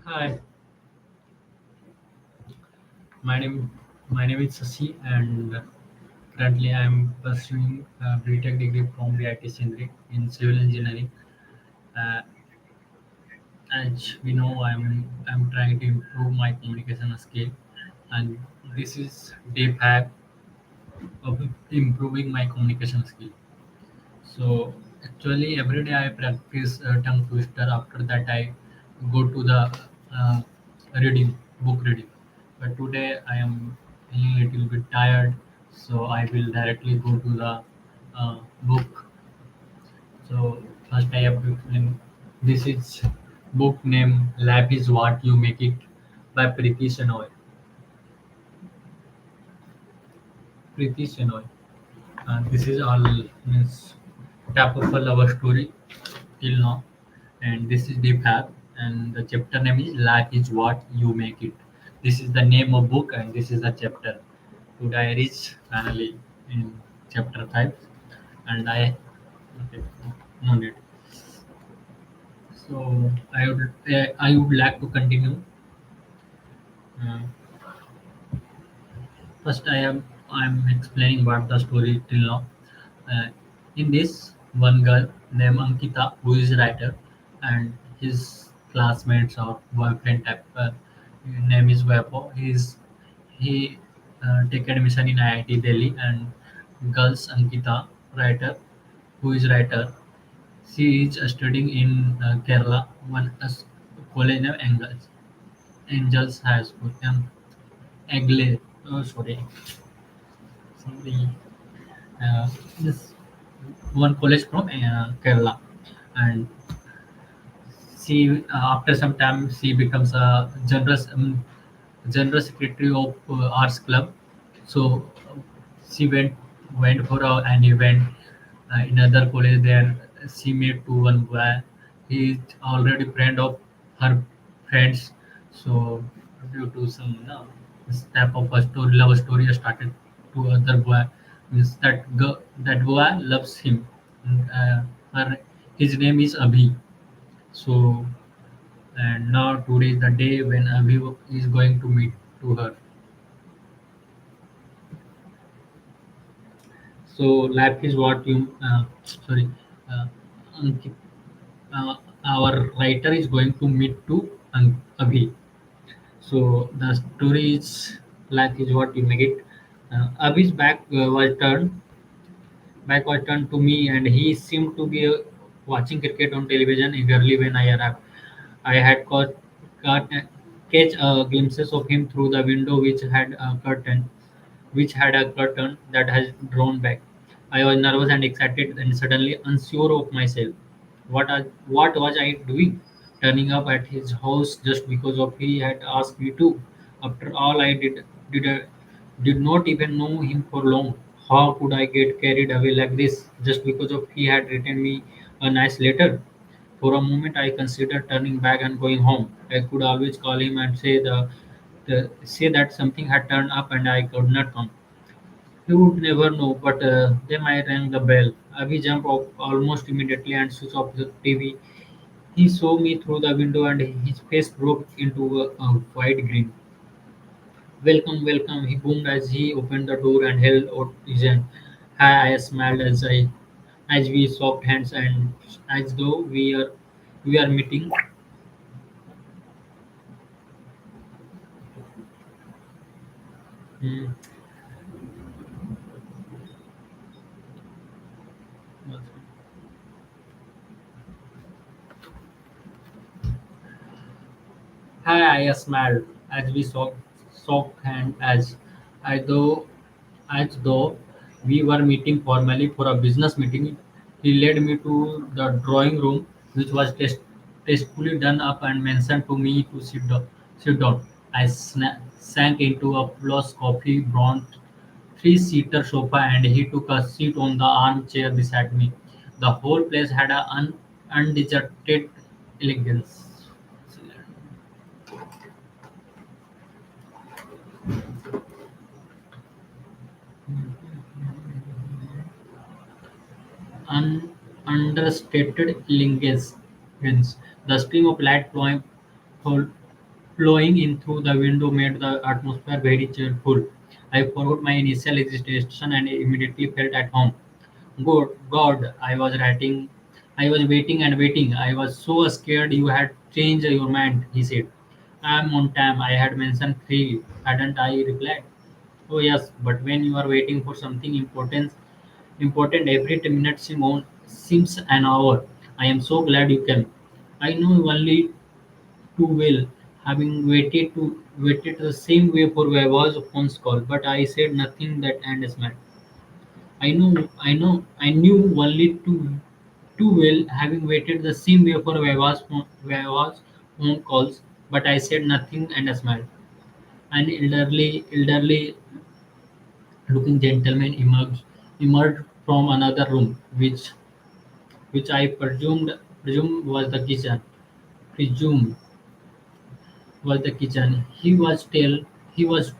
Hi, my name my name is Sasi, and currently I am pursuing a BTech degree from BIT Sindri in civil engineering. Uh, as we know, I'm trying to improve my communication skill, and this is deep hack of improving my communication skill. So actually, every day I practice tongue twister. After that, I go to the uh, book reading. But today I am feeling a little bit tired, so I will directly go to the book. So first I have to explain. This is book name "Life is What You Make It" by Preeti Shenoy. Preeti Shenoy. This is all means type of a love story till now, and this is Deep Hack, and the chapter name is Life is What You Make It. This is the name of book, and this is the chapter. Today I reach finally in chapter 5, and okay, no need. So I would like to continue. Uh, First, I'm explaining about the story till now. Uh, in this, one girl named Ankita, who is a writer, and his classmates or boyfriend type name is Vapo. He take admission in IIT Delhi, and girls Ankita, writer, who is writer. She is studying in Kerala, one college named Angels High School. Egle, oh sorry, somebody this one college from Kerala, and she after some time she becomes a general secretary of arts club. So she went for an event in other college there. She met to one boy. He is already friend of her friends. So due to some this type of a story, love story started to other boy. Means that boy loves him. And, his name is Abhi. So and now today is the day when Abhi is going to meet to her. So life is what you sorry, uh, Ankit, our writer is going to meet to Abhi. So the story is life is what you make it. Abhi's back was turned to me, and he seemed to be watching cricket on television eagerly when I arrived. I had caught catch glimpses of him through the window, which had a curtain that has drawn back. I was nervous and excited, and suddenly unsure of myself. What was I doing? Turning up at his house just because of he had asked me to. After all, did not even know him for long. How could I get carried away like this just because of he had written me a nice letter? For a moment, I considered turning back and going home. I could always call him and say that something had turned up and I could not come. He would never know, but then I rang the bell. Avi jumped up almost immediately and switched off the TV. He saw me through the window and his face broke into a wide grin. Welcome, welcome, he boomed as he opened the door and held out his hand. Hi, I smiled as we shook hands and as though we are meeting. Hmm. Hi, I smiled as we shook hands as though we were meeting formally for a business meeting. He led me to the drawing room, which was tastefully done up, and mentioned to me to sit down. I sank into a plush coffee bronze three-seater sofa, and he took a seat on the armchair beside me. The whole place had an undeserted elegance. un- Understated elegance. The stream of light flowing flowing in through the window made the atmosphere very cheerful. I forgot my initial hesitation and immediately felt at home. Good God, I was waiting and waiting. I was so scared you had changed your mind, he said. I'm on time. I had mentioned three, hadn't I replied. Oh yes, but when you are waiting for something important every 10 minutes seems an hour. I am so glad you came. I know only too well, having waited the same way for Vaiv's phone's call, but I said nothing that and smiled. I knew only too well, having waited the same way for Vaiv's phone calls, but I said nothing and smiled. An elderly-looking gentleman emerged from another room, which I presumed was the kitchen. Presumed was the kitchen. He was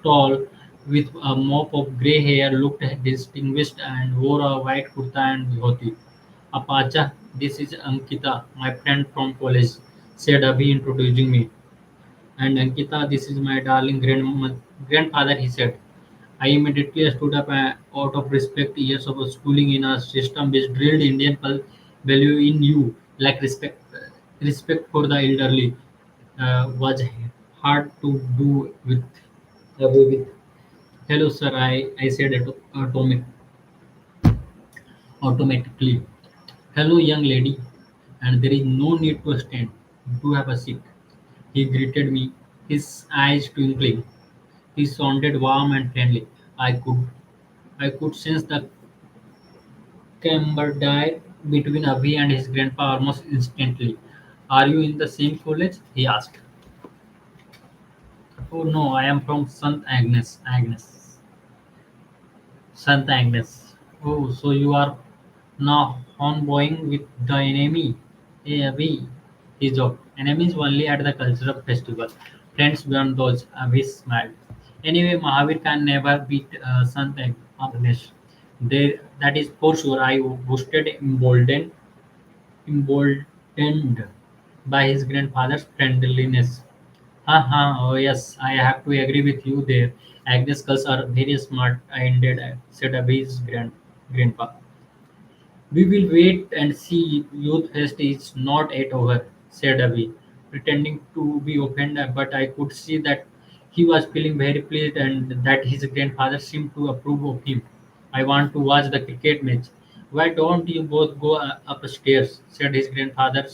tall, with a mop of grey hair, looked distinguished, and wore a white kurta and dhoti. Apacha, this is Ankita, my friend from college, said Abhi, introducing me. And Ankita, this is my darling grandfather, he said. I immediately stood up out of respect. Years of schooling in a system which drilled Indian value in you, like respect for the elderly, was hard to do away with. Hello, sir, I said automatically. Hello, young lady, and there is no need to stand. Do have a seat. He greeted me, his eyes twinkling. He sounded warm and friendly. I could sense the camaraderie between Abhi and his grandpa almost instantly. Are you in the same college? He asked. Oh no, I am from Sant Agnes. Sant Agnes. Oh, so you are now ongoing with the enemy? Hey, Abhi. He joked. Enemies only at the cultural festival. Friends beyond those. Abhi smiled. Anyway, Mahavir can never beat Sant Agnes. That is for sure. I boosted emboldened by his grandfather's friendliness. Oh yes, I have to agree with you there. Agnes girls are very smart, ended, said Abhi's grandpa. We will wait and see. Youth Fest is not yet over, said Abhi, pretending to be offended, but I could see that he was feeling very pleased and that his grandfather seemed to approve of him. I want to watch the cricket match. Why don't you both go upstairs? Said his grandfather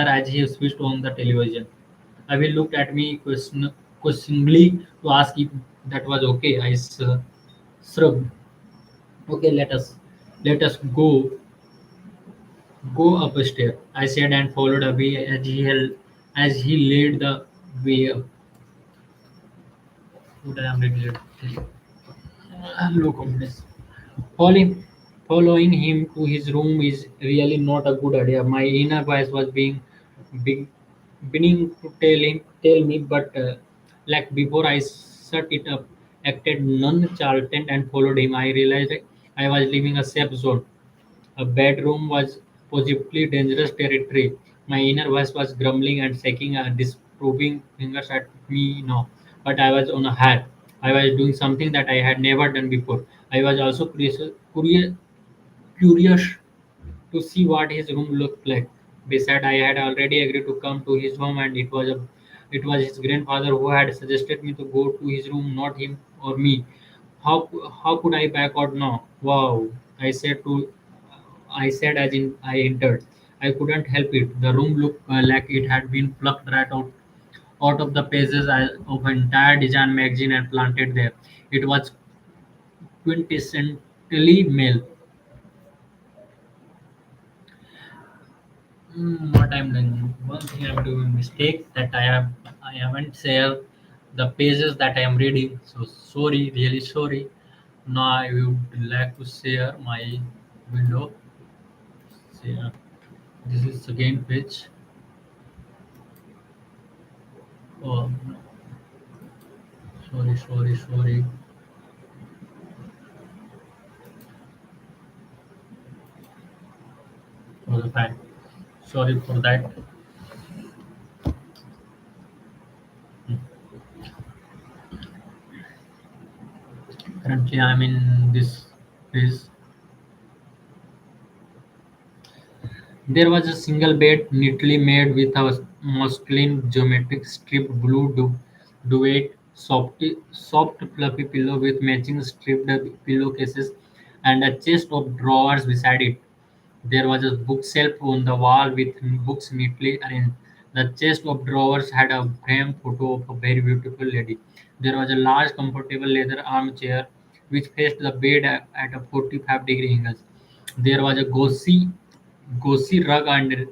as he switched on the television. Abhi looked at me questioningly to ask if that was okay. Shrugged. Okay, let us go upstairs, I said and followed Abhi as he led the way up. What I am ready to tell you. Low confidence. Following, following him to his room is really not a good idea. My inner voice was be, beginning to tell me, but like before I shut it up, acted nonchalant and followed him. I realized I was leaving a safe zone. A bedroom was possibly dangerous territory. My inner voice was grumbling and shaking disapproving fingers at me now. But I was on a hat. I was doing something that I had never done before. I was also curious to see what his room looked like. Besides, I had already agreed to come to his home, and it was his grandfather who had suggested me to go to his room, not him or me. How could I back out now? Wow! I said as I entered. I couldn't help it. The room looked like it had been plucked right out of the pages of an entire design magazine and planted there. It was quintessentially male. What I'm doing, one thing I'm doing mistake that I haven't shared the pages that I am reading. So sorry, really sorry. Now I would like to share my window. Share. This is second page. Oh, no. Sorry. For the fact. Sorry for that. Currently, I'm in this phase. There was a single bed neatly made with a muslin geometric striped blue duvet, soft fluffy pillow with matching striped pillowcases, and a chest of drawers beside it. There was a bookshelf on the wall with books neatly arranged. The chest of drawers had a framed photo of a very beautiful lady. There was a large, comfortable leather armchair which faced the bed at a 45-degree angle. There was a gauzy rug and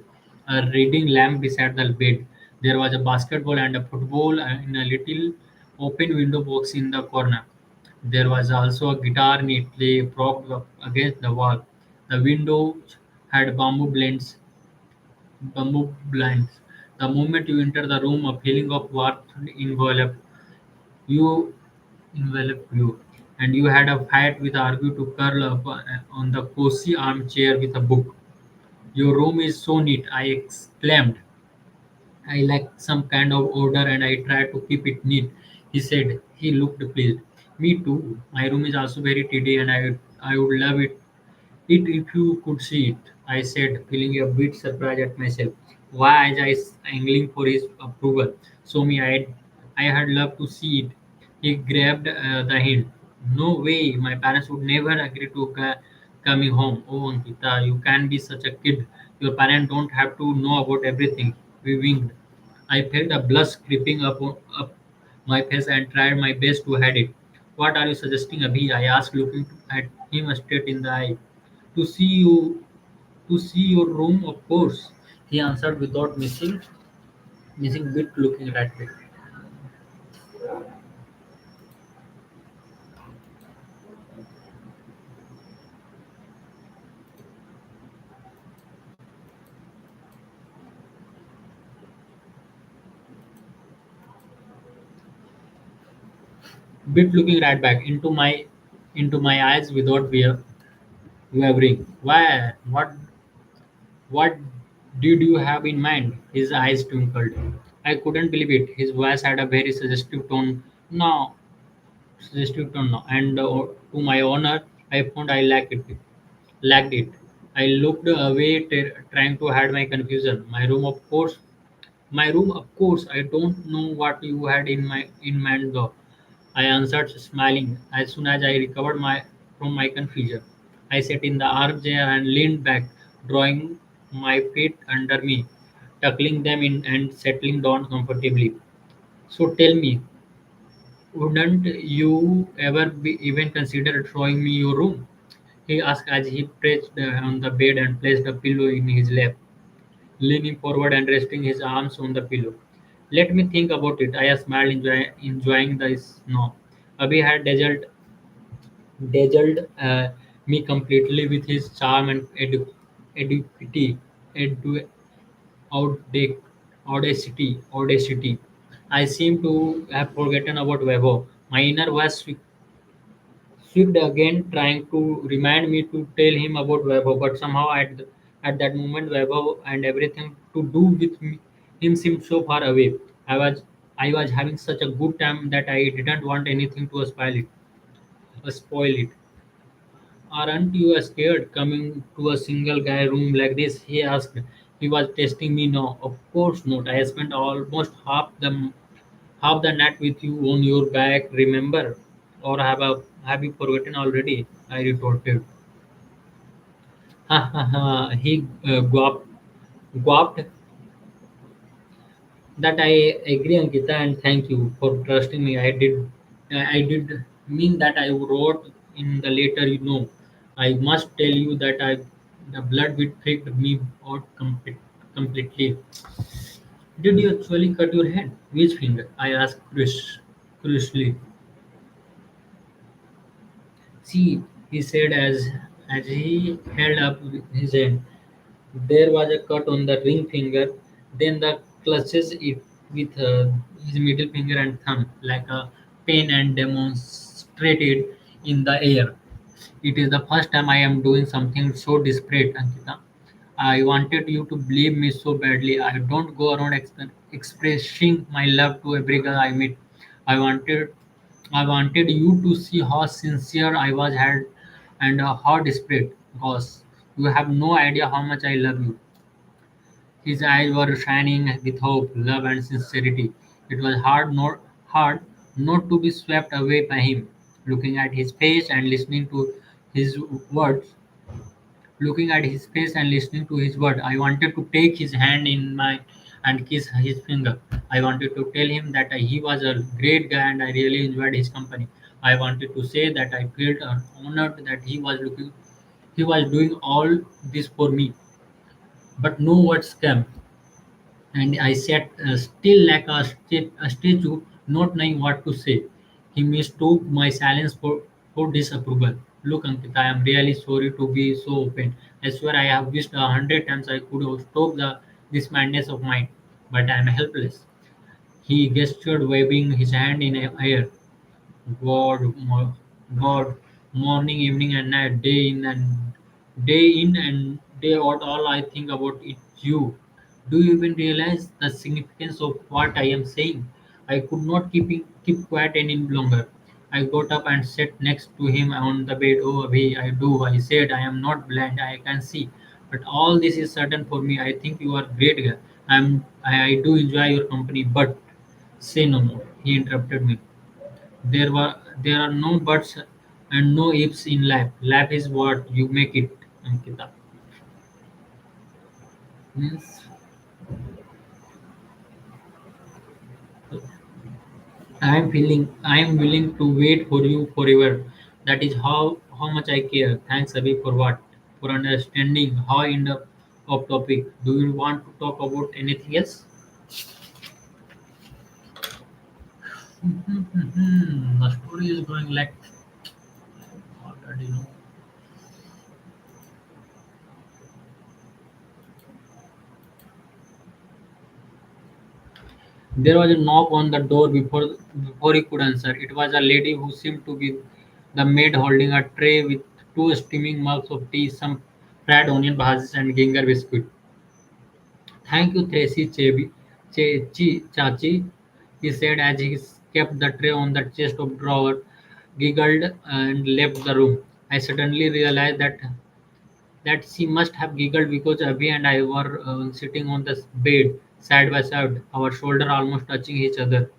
a reading lamp beside the bed. There was a basketball and a football in a little open window box in the corner. There was also a guitar neatly propped up against the wall. The windows had bamboo blinds. The moment you enter the room, a feeling of warmth you, enveloped you, and you had a fight with argue to curl up on the cozy armchair with a book. Your room is so neat, I exclaimed. I like some kind of order and I try to keep it neat, he said. He looked pleased. Me too. My room is also very tidy and I would love it if you could see it, I said, feeling a bit surprised at myself. Why was I angling for his approval? So me, I had loved to see it. He grabbed the hint. No way, my parents would never agree to coming home. Oh, Ankita, you can be such a kid. Your parents don't have to know about everything. We winked. I felt a blush creeping up my face and tried my best to hide it. What are you suggesting, Abhi? I asked, looking at him straight in the eye. To see you, to see your room, of course, he answered without missing bit, looking at me. Bit looking right back into my eyes without wavering. Why? What did you have in mind? His eyes twinkled. I couldn't believe it. His voice had a very No, suggestive tone now. And to my honor, I found I lacked it. I looked away, trying to hide my confusion. My room, of course. I don't know what you had in mind, though. I answered, smiling. As soon as I recovered my from my confusion, I sat in the armchair and leaned back, drawing my feet under me, tucking them in and settling down comfortably. So tell me, wouldn't you ever even consider showing me your room? He asked as he pressed on the bed and placed a pillow in his lap, leaning forward and resting his arms on the pillow. Let me think about it. I smiled, enjoying the snow. Abhi had dazzled me completely with his charm and edupity, edu- audac- audacity. I seem to have forgotten about Vaibhav. My inner voice swift again, trying to remind me to tell him about Vaibhav, but somehow at that moment, Vaibhav and everything to do with him seemed so far away. I was having such a good time that I didn't want anything to spoil it. Aren't you scared coming to a single guy room like this? He asked. He was testing me. No, of course not. I spent almost half the night with you on your back. Remember, or have you forgotten already? I retorted. Ha ha ha! He gawped. That I agree, Ankita, and thank you for trusting me. I did mean that I wrote in the letter. I must tell you that the blood bit freaked me out completely. Did you actually cut your hand? Which finger? I asked curiously. See, he said as he held up his hand. There was a cut on the ring finger, then the clutches it with his middle finger and thumb like a pen and demonstrated in the air. It is the first time I am doing something so desperate, Ankita. I wanted you to believe me so badly. I don't go around expressing my love to every girl I meet. I wanted I wanted you to see how sincere I was had and how desperate. Because you have no idea how much I love you. His eyes were shining with hope, love, and sincerity. It was hard not to be swept away by him. Looking at his face and listening to his words, looking at his face and listening to his word, I wanted to take his hand in mine and kiss his finger. I wanted to tell him that he was a great guy and I really enjoyed his company. I wanted to say that I felt honored that he was doing all this for me. But no words came, and I sat still like a statue, not knowing what to say. He mistook my silence for disapproval. Look, Ankita, I am really sorry to be so open. I swear I have wished 100 times I could have stopped this madness of mine, but I am helpless. He gestured, waving his hand in the air. God, morning, evening, and night, day in and day out, all I think about is you. Do you even realize the significance of what I am saying? I could not keep quiet any longer. I got up and sat next to him on the bed. Oh, Abhi, I do. I said, I am not blind. I can see. But all this is sudden for me. I think you are great girl. I do enjoy your company, but say no more. He interrupted me. There are no buts and no ifs in life. Life is what you make it, Ankita. Means I am willing to wait for you forever. That is how much I care. Thanks Abhi for what? For understanding how I end up off topic. Do you want to talk about anything else? The story is going like already know. There was a knock on the door before he could answer. It was a lady who seemed to be the maid holding a tray with two steaming mugs of tea, some fried onion bhajis, and ginger biscuit. Thank you, Tracy Chachi, he said as he kept the tray on the chest of drawer, giggled, and left the room. I suddenly realized that she must have giggled because Abhi and I were sitting on the bed side by side, our shoulder almost touching each other.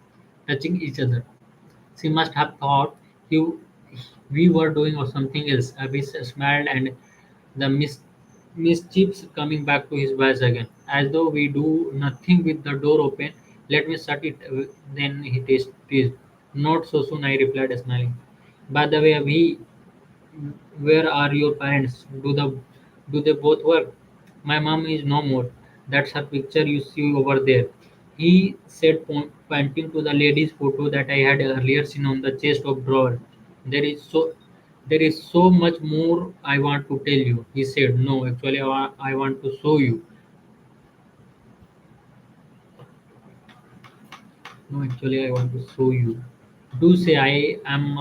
She must have thought he, we were doing something else. Abhi smiled and the mischiefs coming back to his voice again, as though we do nothing with the door open. Let me shut it. Then he teased. Not so soon, I replied, smiling. By the way, Abhi, where are your parents? Do they both work? My mom is no more. That's her picture you see over there. He said, pointing to the lady's photo that I had earlier seen on the chest of drawer. There is so there is so much more I want to tell you. He said, no, actually I want to show you. No, actually I want to show you. Do say I'm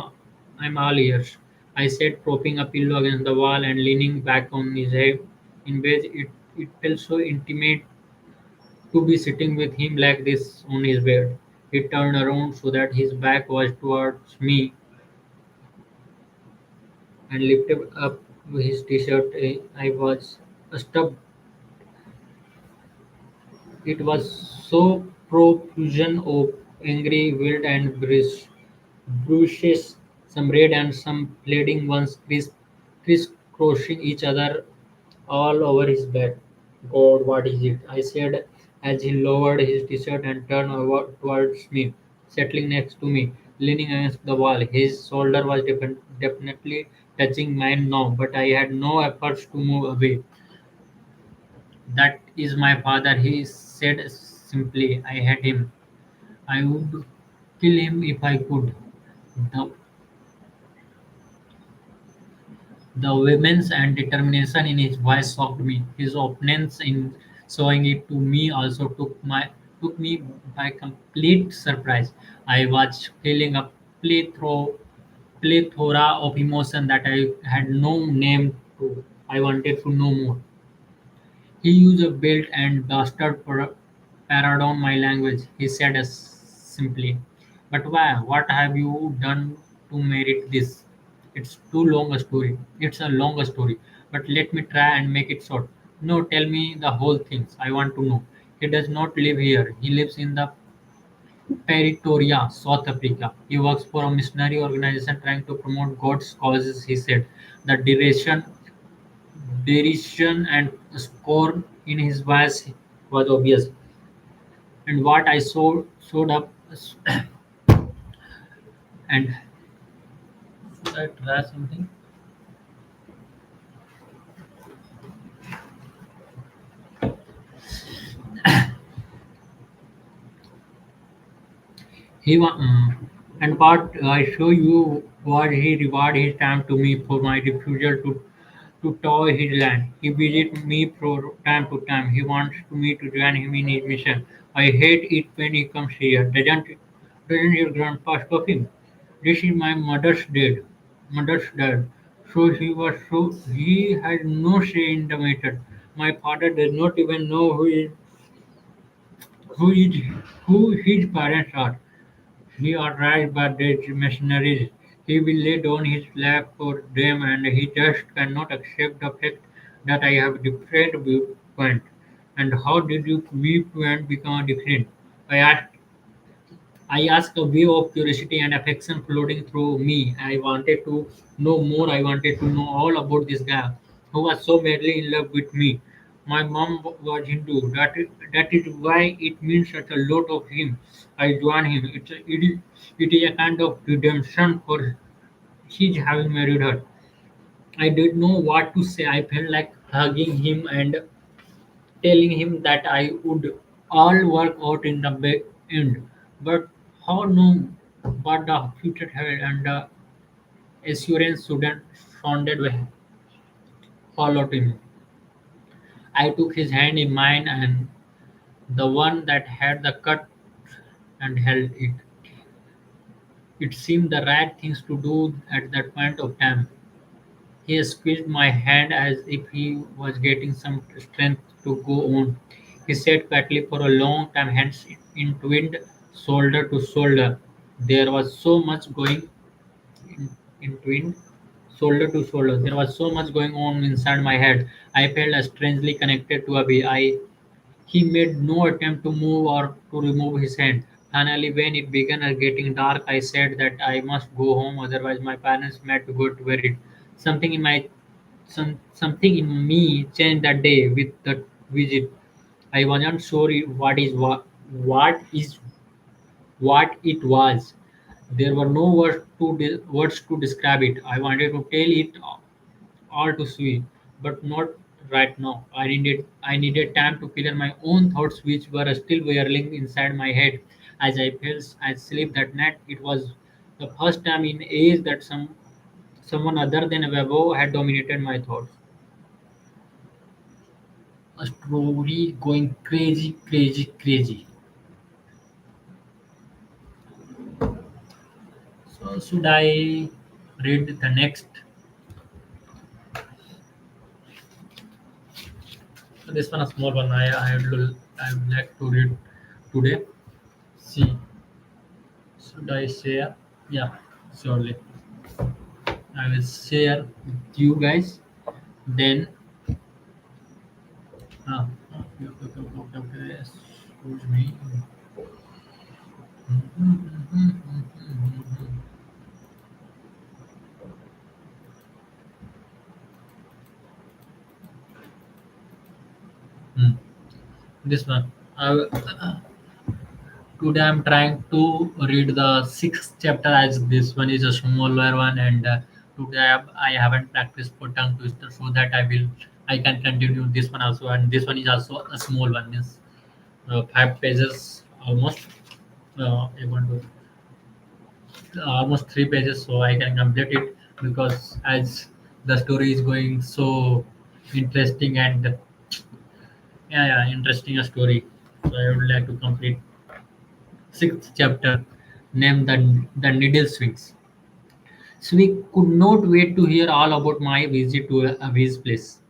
all ears. I said, propping a pillow against the wall and leaning back on his head. In ways it felt so intimate to be sitting with him like this on his bed. He turned around so that his back was towards me and lifted up his t-shirt. I was stuck. It was so profusion of angry, wild, and bruises, some red and some bleeding ones crisscrossing each other all over his back. God, what is it? I said as he lowered his t-shirt and turned over towards me, settling next to me, leaning against the wall. His shoulder was definitely touching mine now, but I had no efforts to move away. That is my father, he said simply. I hate him. I would kill him if I could. The, the vehemence and determination in his voice shocked me. His openness in showing it to me also took me by complete surprise. I was feeling a plethora, plethora of emotion that I had no name to. I wanted to know more. He used a belt and bastard pardon my language, he said as simply. But why? What have you done to merit this? It's too long a story. It's a long story. But let me try and make it short. No, tell me the whole things. I want to know. He does not live here. He lives in the Pretoria, South Africa. He works for a missionary organization trying to promote God's causes, he said. The derision and scorn in his voice was obvious. And what I showed up and should I try something? He wa- and what I show you what he reward his time to me for my refusal to tow his land. He visits me from time to time. He wants me to join him in his mission. I hate it when he comes here. Doesn't your grandpa stop him? This is my mother's dad. He has no say in the matter. My father does not even know who is who his parents are. He arrived by the missionaries. He will lay down his life for them, and he just cannot accept the fact that I have different viewpoint. And how did your viewpoint become different? I asked. I asked a wave of curiosity and affection flooding through me. I wanted to know more. I wanted to know all about this guy who was so madly in love with me. My mom was Hindu. That is why it means such a lot of him. I joined him. It is a kind of redemption for his having married her. I didn't know what to say. I felt like hugging him and telling him that I would all work out in the end. But how know what the future held, and the assurance shouldn't sounded hollow to me. I took his hand in mine and the one that had the cut and held it. It seemed the right things to do at that point of time. He squeezed my hand as if he was getting some strength to go on. He sat quietly for a long time, hands entwined, shoulder to shoulder. There was so much going entwined, shoulder to shoulder. There was so much going on inside my head. I felt strangely connected to Abhi. He made no attempt to move or to remove his hand. Finally, when it began getting dark, I said that I must go home, otherwise my parents might get worried. Something in my something in me changed that day with the visit. I wasn't sure what is what it was. There were no words to describe it. I wanted to tell it all to see, but not right now. I needed time to clear my own thoughts, which were still whirling inside my head. As I fell asleep that night, it was the first time in age that someone other than Webo had dominated my thoughts. A story going crazy, crazy, crazy. So should I read the next? So this one a small one. I would like to read today. See, should I share? Yeah, surely. I will share with you guys. Then, excuse me. Hmm. This one. Today I'm trying to read the sixth chapter, as this one is a smaller one, and today I haven't practiced for tongue twister, so that I can continue this one also, and this one is also a small one, means 5 pages almost. Even though almost 3 pages, so I can complete it because as the story is going so interesting and yeah, interesting a story. So I would like to complete sixth chapter named the Needle Swings. So we could not wait to hear all about my visit to Avi's place.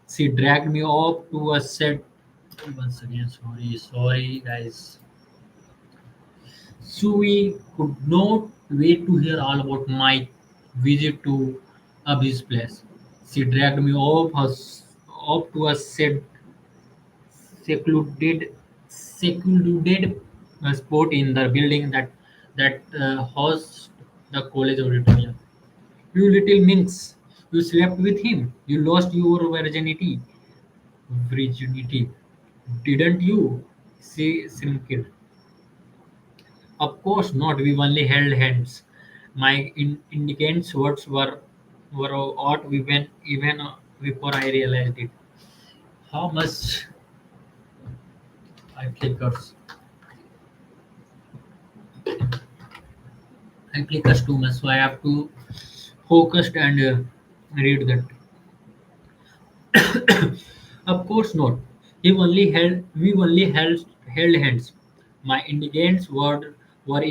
She dragged me up to a set. Once again, sorry guys. Sui could not wait to hear all about my visit to Abhi's place. She dragged me up to a secluded secluded spot in the building that housed the college auditorium. You little minx, you slept with him. You lost your virginity, didn't you? She sniffed. Of course not. We only held hands. My indicates words were odd even before I realized it. How much I flickers. I flickers too much, so I have to focus and read that. Of course not. We only held hands. My indicates word were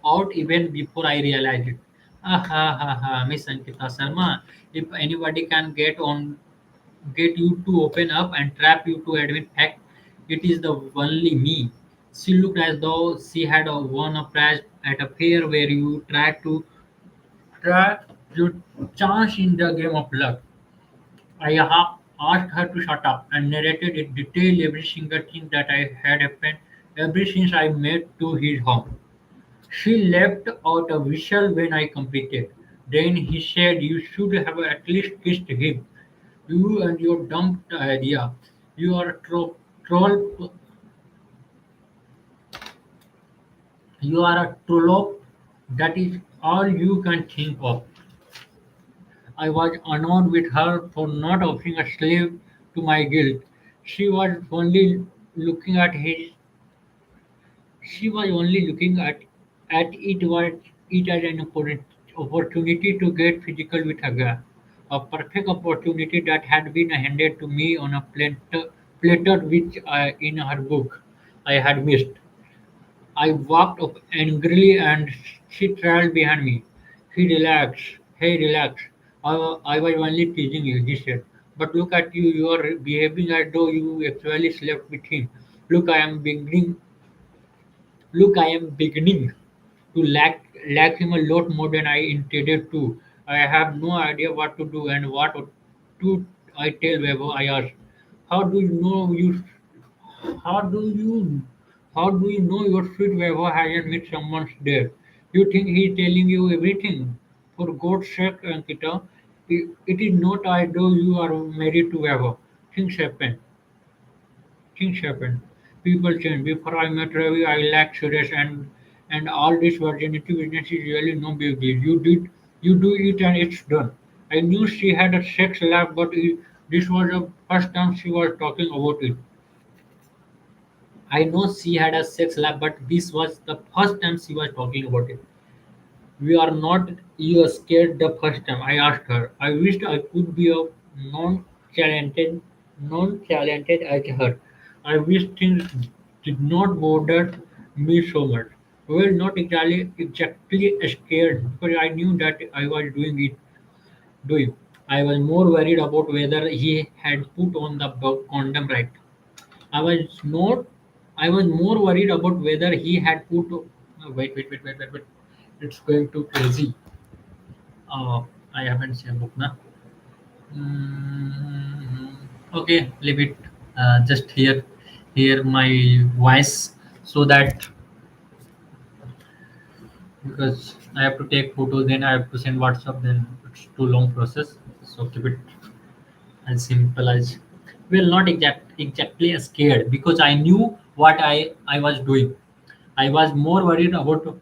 out even before I realized it. Ah ha ha ha, Miss Ankita Sharma. If anybody can get you to open up and trap you to admit fact, it is the only me. She looked as though she had won a prize at a fair where you try your chance in the game of luck. Asked her to shut up and narrated in detail every single thing that I had happened ever since I made to his home. She let out a whistle when I completed. Then he said, "You should have at least kissed him. You and your dumb idea. You are a troll. You are a trollop. That is all you can think of." I was annoyed with her for not offering a slave to my guilt. She was only looking at his She was only looking at it as an opportunity to get physical with a guy. A perfect opportunity that had been handed to me on a platter which in her book I had missed. I walked up angrily and she trailed behind me. Hey, relax. I was only teasing you, he said. But look at you, you are behaving as though you actually slept with him. Look, I am beginning to lack him a lot more than I intended to. I have no idea what to do and what to I tell Weber. I asked, "How do you know you? How do you? How do you know your sweet Weber hasn't met someone there? You think he's telling you everything? For God's sake, Ankita, it is not I know you are married to Weber. Things happen. Things happen. People change. Before I met Ravi, I lacked serious and all this virginity business is really no big deal. You do it and it's done. I knew she had a sex life, but this was the first time she was talking about it. I know she had a sex life, but this was the first time she was talking about it. We are not you scared the first time, I asked her. I wished I could be a non-talented, non-talented as her. I wish things did not bother me so much. Well, not exactly scared, because I knew that I was doing. I was more worried about whether he had put on the condom right. I was not. I was more worried about whether he had put. Wait. It's going too crazy. I haven't seen book now. Okay, leave it. Just hear my voice so that because I have to take photos, then I have to send WhatsApp, then it's too long process. So keep it as simple as not exactly scared because I knew what I was doing. I was more worried about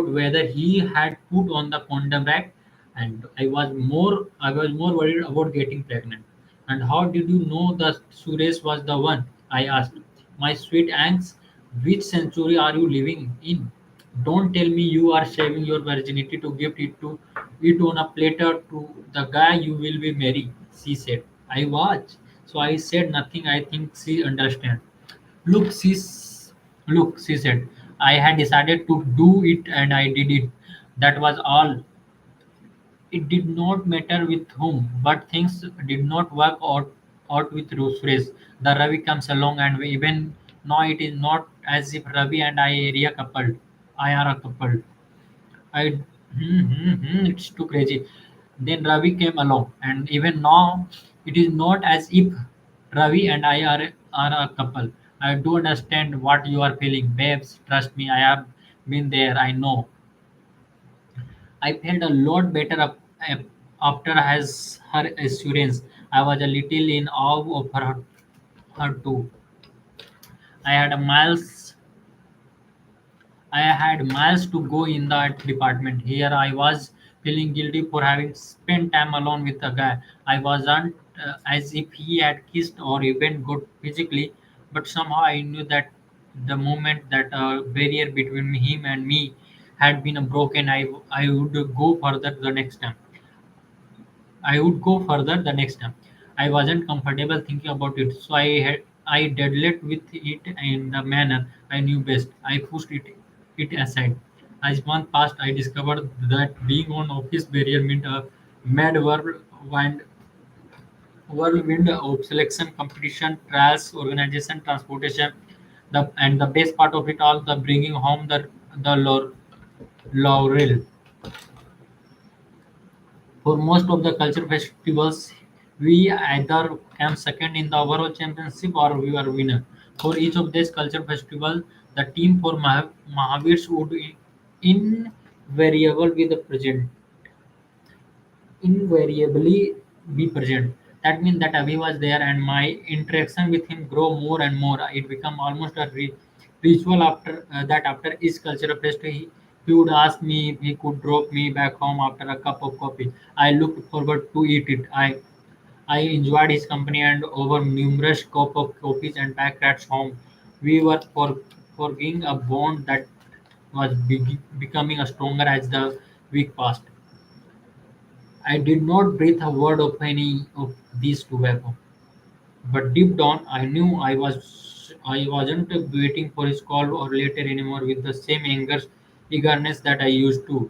whether he had put on the condom rack, and I was more worried about getting pregnant. And how did you know that Suresh was the one? I asked. My sweet Anks, which century are you living in? Don't tell me you are saving your virginity to gift it on a platter to the guy you will be marrying. She said. I was. So I said nothing. I think she understand. Look, look, she said. I had decided to do it and I did it. That was all. It did not matter with whom, but things did not work out with Suresh. The Ravi comes along and No, it is not as if Ravi and I are a couple. I, it's too crazy. Then Ravi came along, and even now, it is not as if Ravi and I are a couple. I do understand what you are feeling, babes. Trust me, I have been there. I know. I felt a lot better after has her assurance. I was a little in awe of her too. I had a miles I had miles to go in that department. Here I was feeling guilty for having spent time alone with a guy. I wasn't as if he had kissed or even got physically, but somehow I knew that the moment that barrier between him and me had been broken, I would go further the next time. I would go further the next time. I wasn't comfortable thinking about it, so I dealt with it in the manner I knew best. I pushed it aside. As months passed, I discovered that being on office barrier meant a mad whirlwind of selection, competition, trials, organization, transportation, and the best part of it all, the bringing home the laurel. For most of the culture festivals, we either came second in the overall championship or we were winner. For each of these culture festivals, the team for Mahavir would invariable be the present, invariably be present. That means that Abhi was there, and my interaction with him grow more and more. It become almost a ritual after that. After each cultural festival, he would ask me if he could drop me back home after a cup of coffee. I looked forward to eat it. I enjoyed his company, and over numerous cup of coffees and back rats home, we were forging a bond that was becoming a stronger as the week passed. I did not breathe a word of any of these to Wacom, but deep down I knew I wasn't waiting for his call or letter anymore with the same eagerness that I used to.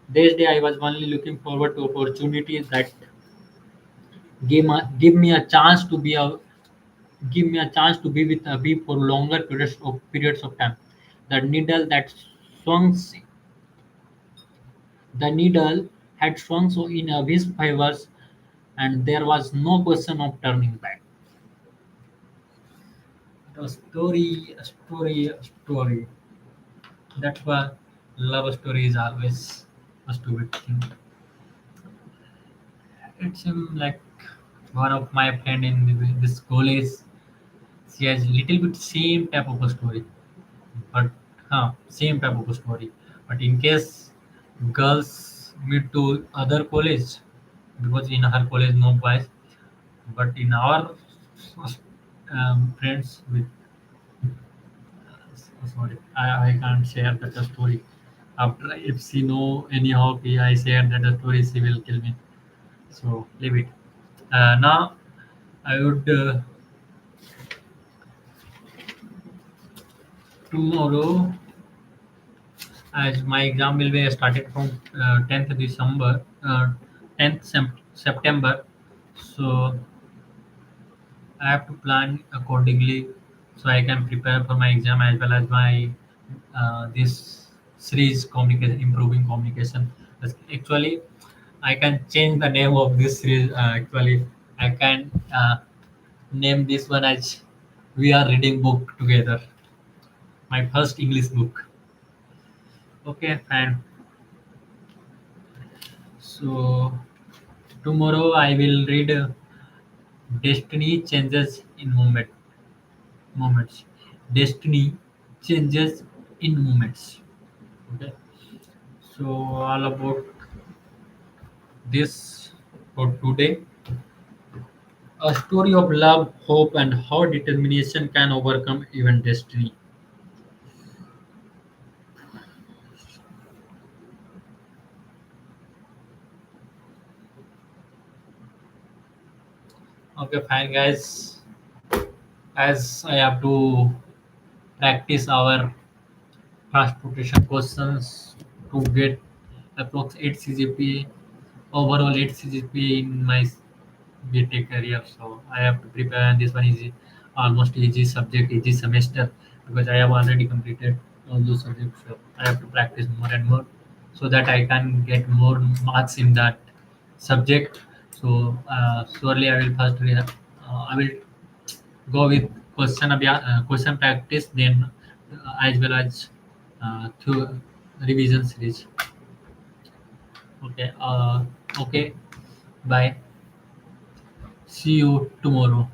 This day I was only looking forward to opportunities that give me a chance to give me a chance to be with Abhi for longer periods of time. The needle that swung the needle had swung so in Abhi's favors, and there was no question of turning back. The story, a story, a story. That's why love story is always a stupid thing. It's like one of my friend in this college. She has little bit same type of a story, but same type of a story. But in case girls meet to other college, because in her college no boys, but in our friends with sorry, I can't share that story. After if she know anyhow, I share that story, she will kill me. So leave it. Now I would tomorrow, as my exam will be started from 10th December, 10th September. So I have to plan accordingly so I can prepare for my exam as well as my this series communication, improving communication. Actually, I can change the name of this series. Actually, I can name this one as "We Are Reading Book Together." My first English book. Okay, fine. So tomorrow I will read "Destiny Changes in Moments." Destiny changes in moments. Okay. So all about this for today. A story of love, hope, and how determination can overcome even destiny. Okay, fine, guys. As I have to practice our transportation questions to get approx 8 CGPA, overall 8 CGPA in my BTech career. So I have to prepare, and this one is almost easy subject, easy semester, because I have already completed all those subjects. So I have to practice more and more so that I can get more marks in that subject. So surely I will I will go with question practice, then as well as through revision series. Okay. Okay. Bye. See you tomorrow.